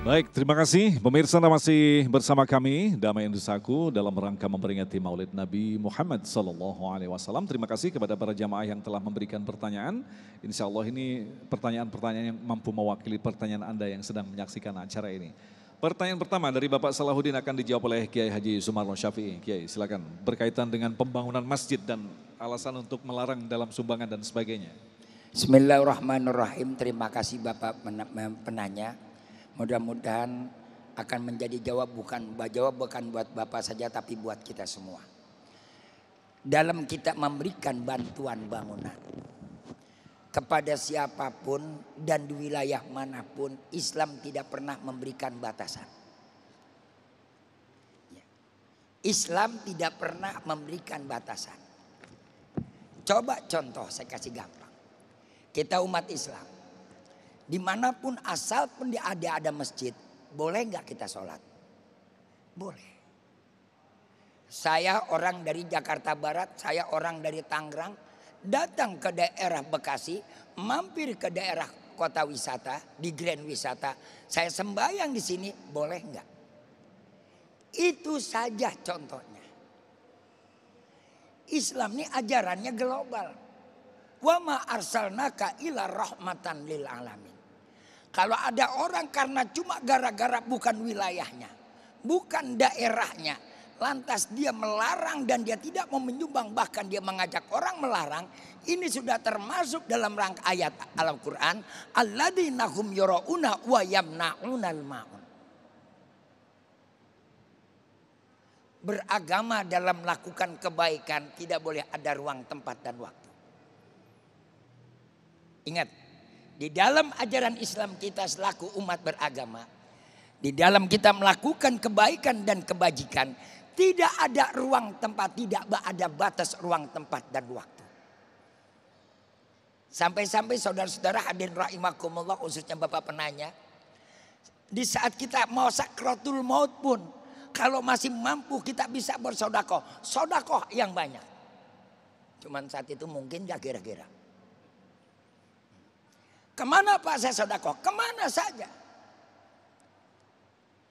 Baik, terima kasih. Pemirsa masih bersama kami Damai Indusaku dalam rangka memperingati Maulid Nabi Muhammad SAW. Terima kasih kepada para jamaah yang telah memberikan pertanyaan. Insya Allah ini pertanyaan-pertanyaan yang mampu mewakili pertanyaan Anda yang sedang menyaksikan acara ini. Pertanyaan pertama dari Bapak Salahuddin akan dijawab oleh Kiai Haji Sumarno Syafi'i. Kiai, silakan. Berkaitan dengan pembangunan masjid dan alasan untuk melarang dalam sumbangan dan sebagainya. Bismillahirrahmanirrahim. Terima kasih Bapak penanya. Mudah-mudahan akan menjadi jawab bukan buat Bapak saja tapi buat kita semua. Dalam kita memberikan bantuan bangunan kepada siapapun dan di wilayah manapun, Islam tidak pernah memberikan batasan. Islam tidak pernah memberikan batasan. Coba contoh saya kasih gampang. Kita umat Islam, dimanapun asal pun ada masjid, boleh nggak kita sholat? Boleh. Saya orang dari Jakarta Barat, saya orang dari Tangerang, datang ke daerah Bekasi, mampir ke daerah kota wisata, di Grand Wisata, saya sembahyang di sini, boleh nggak? Itu saja contohnya. Islam ini ajarannya global. Wa ma arsalnaka ila rahmatan lil alamin. Kalau ada orang karena cuma gara-gara bukan wilayahnya, bukan daerahnya, lantas dia melarang dan dia tidak mau menyumbang, bahkan dia mengajak orang melarang, ini sudah termasuk dalam rangka ayat Al-Quran, alladzina hum yura'una wa yamna'unal ma'un. Beragama dalam melakukan kebaikan tidak boleh ada ruang, tempat dan waktu. Ingat, di dalam ajaran Islam kita selaku umat beragama, di dalam kita melakukan kebaikan dan kebajikan, tidak ada ruang tempat, tidak ada batas ruang tempat dan waktu. Sampai-sampai saudara-saudara hadirin rahimakumullah, khususnya Bapak penanya, di saat kita mau sakratul maut pun, kalau masih mampu kita bisa bersodakoh, sodakoh yang banyak. Cuman saat itu mungkin ya kira-kira. Kemana Pak saya sodakoh? Kemana saja.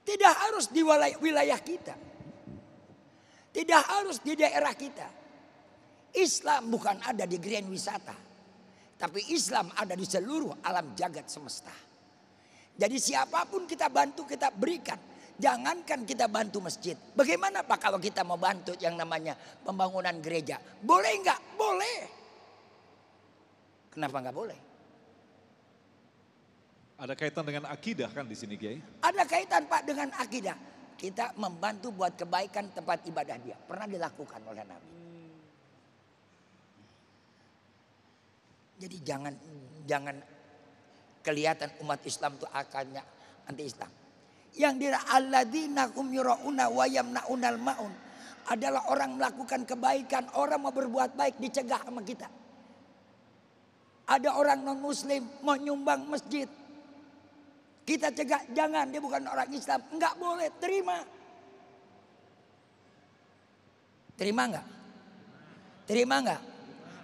Tidak harus di wilayah kita. Tidak harus di daerah kita. Islam bukan ada di Grand Wisata. Tapi Islam ada di seluruh alam jagat semesta. Jadi siapapun kita bantu, kita berikan. Jangankan kita bantu masjid. Bagaimana Pak kalau kita mau bantu yang namanya pembangunan gereja? Boleh nggak? Boleh. Kenapa nggak boleh? Ada kaitan dengan akidah kan di sini, Kiai? Ada kaitan Pak dengan akidah. Kita membantu buat kebaikan tempat ibadah dia. Pernah dilakukan oleh Nabi. Jadi jangan kelihatan umat Islam itu akalnya anti Islam. Yang dira alladzina hum yura'una wa yamna'unal ma'un adalah orang melakukan kebaikan, orang mau berbuat baik dicegah sama kita. Ada orang non muslim mau nyumbang masjid, kita cegah, jangan, dia bukan orang Islam, enggak boleh, terima. Terima enggak? Terima enggak?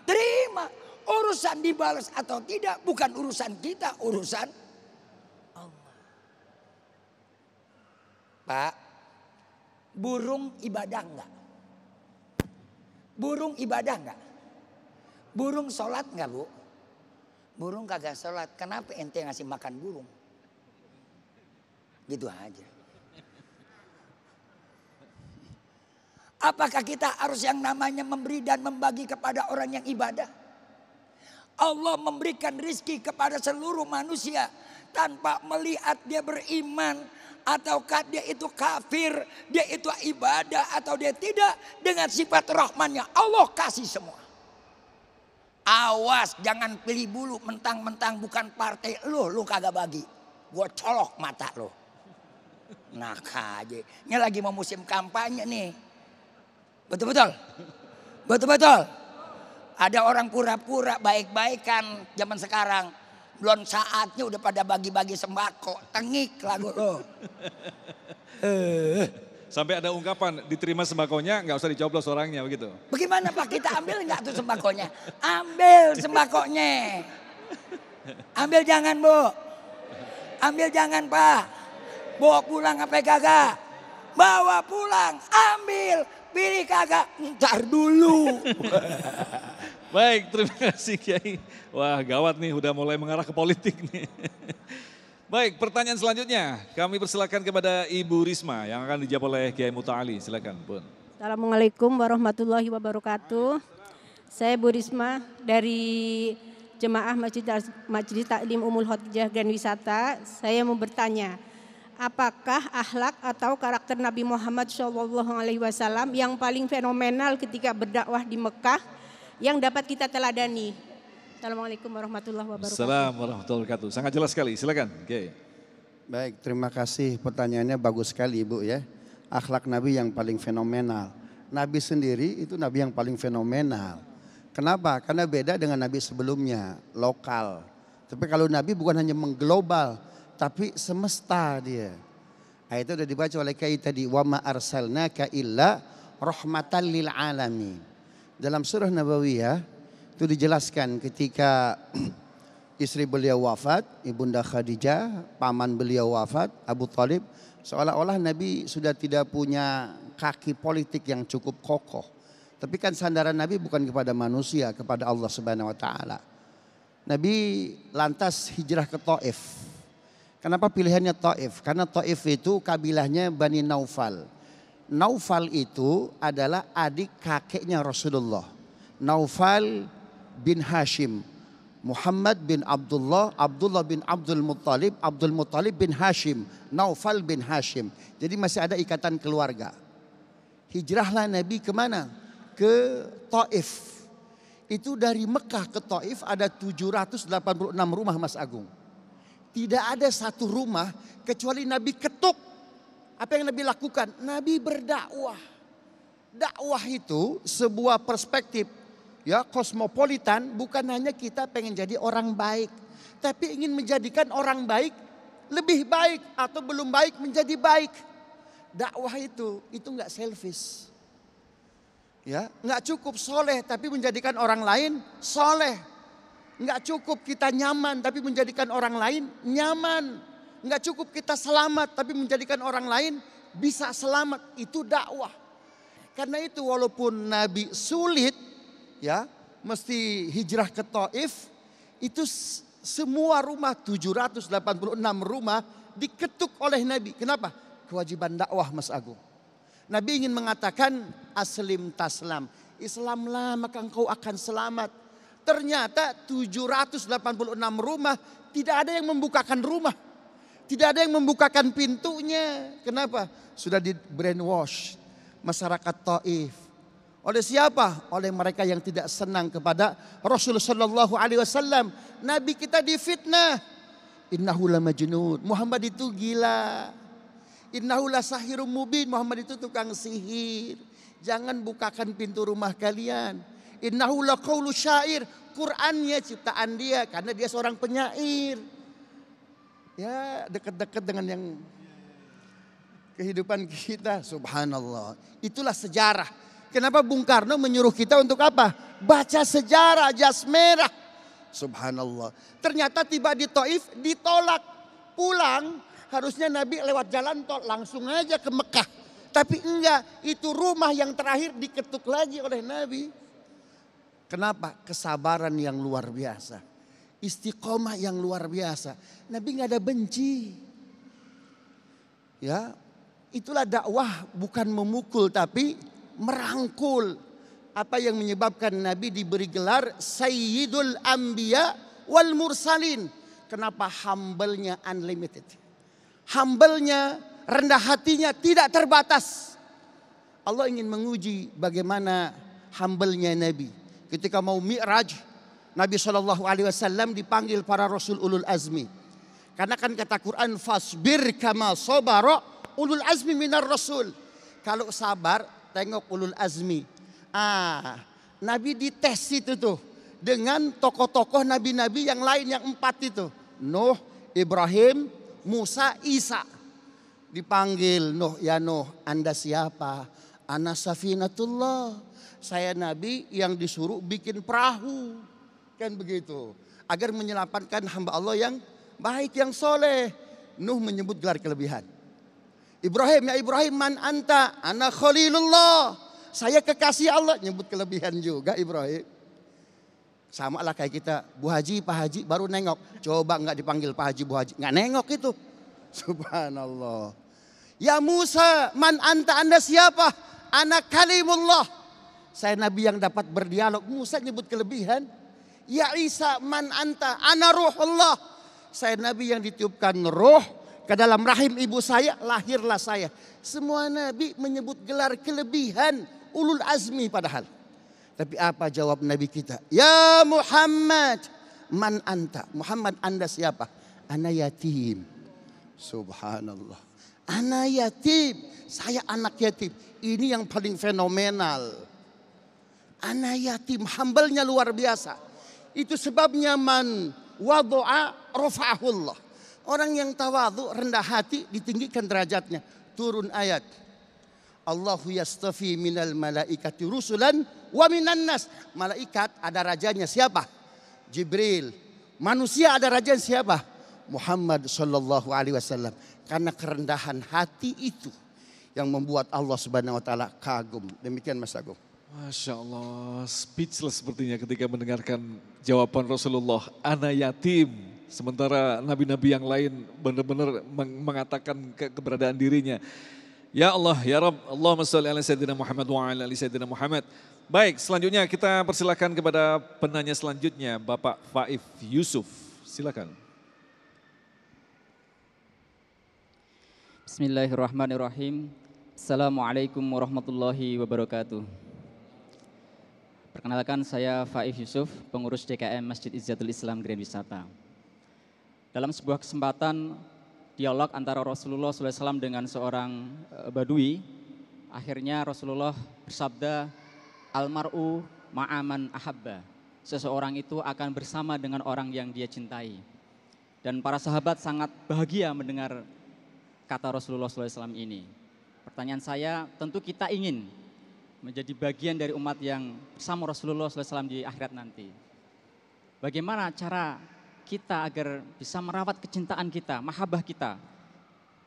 Terima. Urusan dibalas atau tidak bukan urusan kita, urusan Allah. Pak, burung ibadah enggak? Burung ibadah enggak? Burung sholat enggak Bu? Burung kagak sholat, kenapa ente ngasih makan burung? Gitu aja. Apakah kita harus yang namanya memberi dan membagi kepada orang yang ibadah? Allah memberikan rizki kepada seluruh manusia tanpa melihat dia beriman ataukah dia itu kafir, dia itu ibadah atau dia tidak, dengan sifat rahmannya Allah kasih semua. Awas jangan pilih bulu mentang-mentang bukan partai lu kagak bagi. Gua colok mata lu. Nah aja. Ini lagi mau musim kampanye nih. Betul-betul. Betul-betul. Ada orang pura-pura baik-baikan zaman sekarang. Belum saatnya udah pada bagi-bagi sembako. Tengik lagu lo. Sampai ada ungkapan diterima sembakonya nggak usah dicoblos orangnya begitu. Bagaimana Pak, kita ambil nggak tuh sembakonya? Ambil sembakonya. Ambil jangan Bu. Ambil jangan Pak. Bawa pulang apa kagak? Bawa pulang, ambil, pilih kagak, ntar dulu. Baik, terima kasih Kiai. Wah gawat nih, udah mulai mengarah ke politik nih. Baik, pertanyaan selanjutnya kami persilakan kepada Ibu Risma yang akan dijawab oleh Kiai Muta'ali. Silakan, Bun. Assalamualaikum warahmatullahi wabarakatuh. Saya Bu Risma dari Jemaah Majelis Taklim Umul Khotimah Grand Wisata. Saya mau bertanya, apakah akhlak atau karakter Nabi Muhammad SAW yang paling fenomenal ketika berdakwah di Mekah yang dapat kita teladani? Assalamualaikum warahmatullahi wabarakatuh. Assalamualaikum warahmatullahi wabarakatuh. Sangat jelas sekali, silakan. Oke. Baik, terima kasih, pertanyaannya bagus sekali Ibu ya. Akhlak Nabi yang paling fenomenal. Nabi sendiri itu Nabi yang paling fenomenal. Kenapa? Karena beda dengan Nabi sebelumnya, lokal. Tapi kalau Nabi bukan hanya mengglobal, tapi semesta dia. Itu sudah dibaca oleh Kiai tadi, wa ma arsalnaka illa rahmatan lil alamin. Dalam surah Nabawiyah itu dijelaskan ketika istri beliau wafat, Ibunda Khadijah, paman beliau wafat, Abu Thalib, seolah-olah Nabi sudah tidak punya kaki politik yang cukup kokoh. Tapi kan sandaran Nabi bukan kepada manusia, kepada Allah Subhanahu wa taala. Nabi lantas hijrah ke Taif. Kenapa pilihannya Taif? Karena Taif itu kabilahnya Bani Naufal. Naufal itu adalah adik kakeknya Rasulullah. Naufal bin Hashim, Muhammad bin Abdullah, Abdullah bin Abdul Muttalib bin Hashim, Naufal bin Hashim. Jadi masih ada ikatan keluarga. Hijrahlah Nabi kemana? Ke Taif. Itu dari Mekah ke Taif ada 786 rumah Mas Agung. Tidak ada satu rumah kecuali Nabi ketuk. Apa yang Nabi lakukan? Nabi berdakwah. Dakwah itu sebuah perspektif ya kosmopolitan, bukan hanya kita pengen jadi orang baik, tapi ingin menjadikan orang baik lebih baik atau belum baik menjadi baik. Dakwah itu nggak selfish. Ya, nggak cukup soleh tapi menjadikan orang lain soleh. Nggak cukup kita nyaman tapi menjadikan orang lain nyaman. Nggak cukup kita selamat tapi menjadikan orang lain bisa selamat. Itu dakwah. Karena itu walaupun Nabi sulit ya mesti hijrah ke Taif, itu semua rumah 786 rumah diketuk oleh Nabi. Kenapa? Kewajiban dakwah Mas Agung. Nabi ingin mengatakan aslim taslam. Islamlah maka engkau akan selamat. Ternyata 786 rumah tidak ada yang membukakan rumah. Tidak ada yang membukakan pintunya. Kenapa? Sudah di brainwash masyarakat Taif. Oleh siapa? Oleh mereka yang tidak senang kepada Rasulullah Shallallahu Alaihi Wasallam. Nabi kita difitnah. Innahu la majnun. Muhammad itu gila. Innahu la sahirum mubin. Muhammad itu tukang sihir. Jangan bukakan pintu rumah kalian. Innahu la qaulu syair. Qur'annya ciptaan dia karena dia seorang penyair. Ya, dekat-dekat dengan yang kehidupan kita. Subhanallah. Itulah sejarah. Kenapa Bung Karno menyuruh kita untuk apa? Baca sejarah jas merah. Subhanallah. Ternyata tiba di Taif ditolak. Pulang harusnya Nabi lewat jalan tol langsung aja ke Mekah. Tapi enggak, itu rumah yang terakhir diketuk lagi oleh Nabi. Kenapa? Kesabaran yang luar biasa. Istiqomah yang luar biasa. Nabi enggak ada benci. Ya, itulah dakwah, bukan memukul tapi merangkul. Apa yang menyebabkan Nabi diberi gelar Sayyidul Anbiya wal Mursalin. Kenapa humble-nya unlimited? Humble-nya, rendah hatinya tidak terbatas. Allah ingin menguji bagaimana humble-nya Nabi. Ketika mau Mi'raj, Nabi SAW dipanggil para Rasul Ulul Azmi. Karena kan kata Quran, fasbir kama sabara ulul azmi minar rasul. Kalau sabar, tengok ulul azmi. Nabi dites itu tuh dengan tokoh-tokoh nabi-nabi yang lain yang 4 itu. Nuh, Ibrahim, Musa, Isa. Dipanggil, Nuh, ya Nuh, Anda siapa? Ana safinatullah. Saya nabi yang disuruh bikin perahu. Kan begitu. Agar menyelamatkan hamba Allah yang baik, yang soleh. Nuh menyebut gelar kelebihan. Ibrahim, ya Ibrahim, man anta? Ana khalilullah. Saya kekasih Allah. Nyebut kelebihan juga Ibrahim. Sama lah kayak kita, Bu Haji, Pak Haji baru nengok. Coba nggak dipanggil Pak Haji, Bu Haji. Nggak nengok itu. Subhanallah. Ya Musa, man anta? Anda siapa? Ana kalimullah. Saya Nabi yang dapat berdialog. Musa nyebut kelebihan. Ya Isa, man anta? Ana ruhullah. Saya Nabi yang ditiupkan roh ke dalam rahim ibu saya, lahirlah saya. Semua Nabi menyebut gelar kelebihan ulul azmi padahal. Tapi apa jawab Nabi kita? Ya Muhammad, man anta? Muhammad, Anda siapa? Ana yatim. Subhanallah. Ana yatim, saya anak yatim. Ini yang paling fenomenal. Ana yatim, humble-nya luar biasa. Itu sebabnya man wadu'a rafa'ahullah. Orang yang tawadhu, rendah hati, ditinggikan derajatnya. Turun ayat. Allahu yastafi minal malaikati rusulan wa minan nas. Malaikat ada rajanya siapa? Jibril. Manusia ada rajanya siapa? Muhammad sallallahu alaihi wasallam. Karena kerendahan hati itu yang membuat Allah Subhanahu wa taala kagum. Demikian Mas Agung. Masya Allah, speechless sepertinya ketika mendengarkan jawaban Rasulullah, ana yatim. Sementara nabi-nabi yang lain benar-benar mengatakan keberadaan dirinya. Ya Allah, ya Rabb, Allahumma sholli ala Sayyidina Muhammad wa ala ali Sayyidina Muhammad. Baik, selanjutnya kita persilakan kepada penanya selanjutnya, Bapak Faif Yusuf. Silakan. Bismillahirrahmanirrahim. Assalamualaikum warahmatullahi wabarakatuh. Perkenalkan, saya Faif Yusuf, pengurus DKM Masjid Izzatul Islam Grand Wisata. Dalam sebuah kesempatan dialog antara Rasulullah SAW dengan seorang badui, akhirnya Rasulullah bersabda, almar'u ma'aman ahabba. Seseorang itu akan bersama dengan orang yang dia cintai. Dan para sahabat sangat bahagia mendengar kata Rasulullah SAW ini. Pertanyaan saya, tentu kita ingin menjadi bagian dari umat yang bersama Rasulullah SAW di akhirat nanti. Bagaimana cara kita agar bisa merawat kecintaan kita, mahabbah kita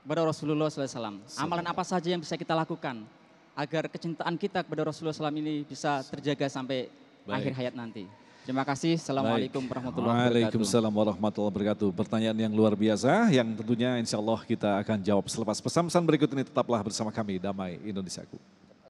kepada Rasulullah SAW? Amalan apa saja yang bisa kita lakukan agar kecintaan kita kepada Rasulullah SAW ini bisa terjaga sampai akhir hayat nanti? Terima kasih. Assalamualaikum warahmatullahi wabarakatuh. Waalaikumsalam warahmatullahi wabarakatuh. Pertanyaan yang luar biasa yang tentunya insya Allah kita akan jawab selepas pesan-pesan berikut ini. Tetaplah bersama kami, Damai Indonesiaku.